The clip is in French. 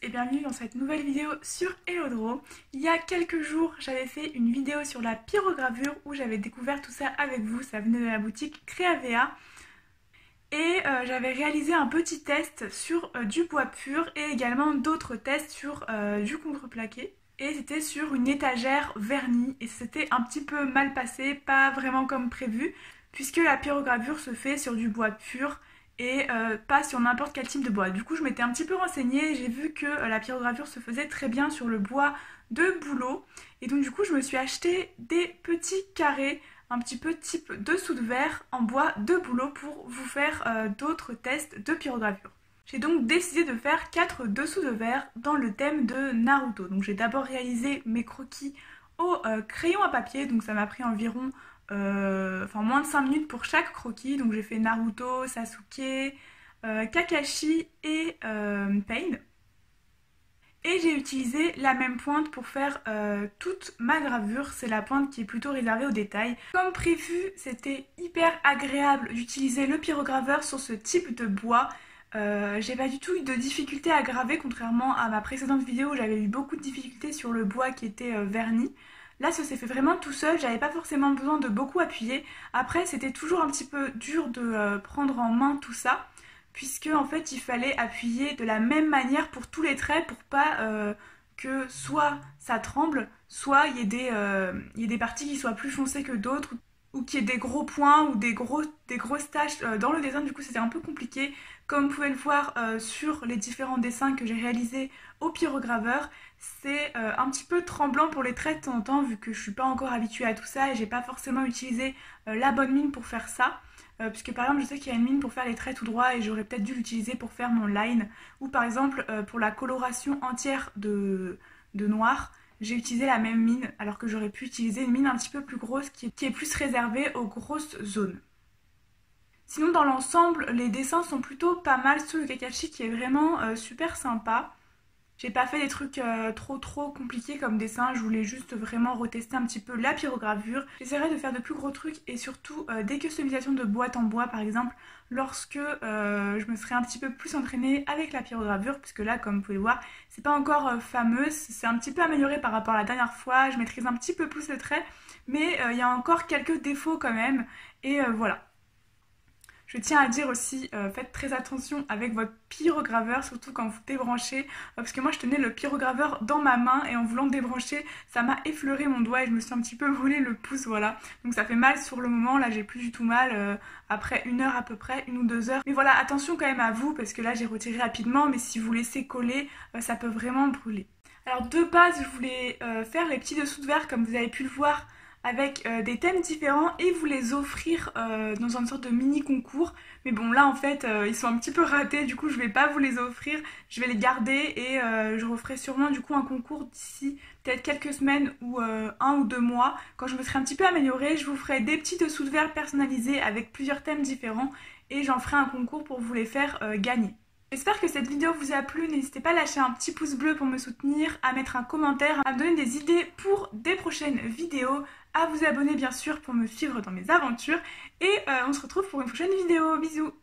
et bienvenue dans cette nouvelle vidéo sur Hello. Il y a quelques jours, j'avais fait une vidéo sur la pyrogravure où j'avais découvert tout ça avec vous. Ça venait de la boutique Creavea. Et j'avais réalisé un petit test sur du bois pur et également d'autres tests sur du contreplaqué. Et c'était sur une étagère vernie et c'était un petit peu mal passé, pas vraiment comme prévu, puisque la pyrogravure se fait sur du bois pur et pas sur n'importe quel type de bois. Du coup, je m'étais un petit peu renseignée et j'ai vu que la pyrogravure se faisait très bien sur le bois de bouleau. Et donc du coup, je me suis acheté des petits carrés un petit peu type dessous de verre en bois de bouleau pour vous faire d'autres tests de pyrogravure. J'ai donc décidé de faire 4 dessous de verre dans le thème de Naruto. Donc j'ai d'abord réalisé mes croquis au crayon à papier, donc ça m'a pris environ moins de 5 minutes pour chaque croquis. Donc j'ai fait Naruto, Sasuke, Kakashi et Pain. Et j'ai utilisé la même pointe pour faire toute ma gravure, c'est la pointe qui est plutôt réservée aux détails. Comme prévu, c'était hyper agréable d'utiliser le pyrograveur sur ce type de bois. J'ai pas du tout eu de difficulté à graver, contrairement à ma précédente vidéo où j'avais eu beaucoup de difficultés sur le bois qui était verni. Là, ça s'est fait vraiment tout seul, j'avais pas forcément besoin de beaucoup appuyer. Après, c'était toujours un petit peu dur de prendre en main tout ça, puisque en fait, il fallait appuyer de la même manière pour tous les traits pour pas que soit ça tremble, soit il y ait des parties qui soient plus foncées que d'autres, ou qu'il y ait des gros points ou des grosses taches dans le dessin. Du coup, c'était un peu compliqué. Comme vous pouvez le voir sur les différents dessins que j'ai réalisés au pyrograveur, c'est un petit peu tremblant pour les traits de temps en temps, vu que je suis pas encore habituée à tout ça et j'ai pas forcément utilisé la bonne mine pour faire ça. Puisque par exemple, je sais qu'il y a une mine pour faire les traits tout droits et j'aurais peut-être dû l'utiliser pour faire mon line. Ou par exemple, pour la coloration entière de noir, j'ai utilisé la même mine alors que j'aurais pu utiliser une mine un petit peu plus grosse qui est plus réservée aux grosses zones. Sinon, dans l'ensemble, les dessins sont plutôt pas mal, sur le Kakashi qui est vraiment super sympa. J'ai pas fait des trucs trop compliqués comme dessin, je voulais juste vraiment retester un petit peu la pyrogravure. J'essaierai de faire de plus gros trucs et surtout des customisations de boîtes en bois par exemple, lorsque je me serai un petit peu plus entraînée avec la pyrogravure, puisque là, comme vous pouvez le voir, c'est pas encore fameuse, c'est un petit peu amélioré par rapport à la dernière fois, je maîtrise un petit peu plus le trait, mais il y a encore quelques défauts quand même, et voilà. Je tiens à dire aussi, faites très attention avec votre pyrograveur, surtout quand vous débranchez, parce que moi je tenais le pyrograveur dans ma main et en voulant débrancher, ça m'a effleuré mon doigt et je me suis un petit peu brûlé le pouce, voilà. Donc ça fait mal sur le moment, là j'ai plus du tout mal, après 1 heure à peu près, 1 ou 2 heures. Mais voilà, attention quand même à vous, parce que là j'ai retiré rapidement, mais si vous laissez coller, ça peut vraiment brûler. Alors de base, je voulais faire les petits dessous de verre comme vous avez pu le voir, avec des thèmes différents et vous les offrir dans une sorte de mini concours. Mais bon, là en fait ils sont un petit peu ratés, du coup je vais pas vous les offrir, je vais les garder et je referai sûrement du coup un concours d'ici peut-être quelques semaines ou 1 ou 2 mois. Quand je me serai un petit peu améliorée, je vous ferai des petits dessous de verre personnalisés avec plusieurs thèmes différents et j'en ferai un concours pour vous les faire gagner. J'espère que cette vidéo vous a plu, n'hésitez pas à lâcher un petit pouce bleu pour me soutenir, à mettre un commentaire, à me donner des idées pour des prochaines vidéos, à vous abonner bien sûr pour me suivre dans mes aventures et on se retrouve pour une prochaine vidéo. Bisous!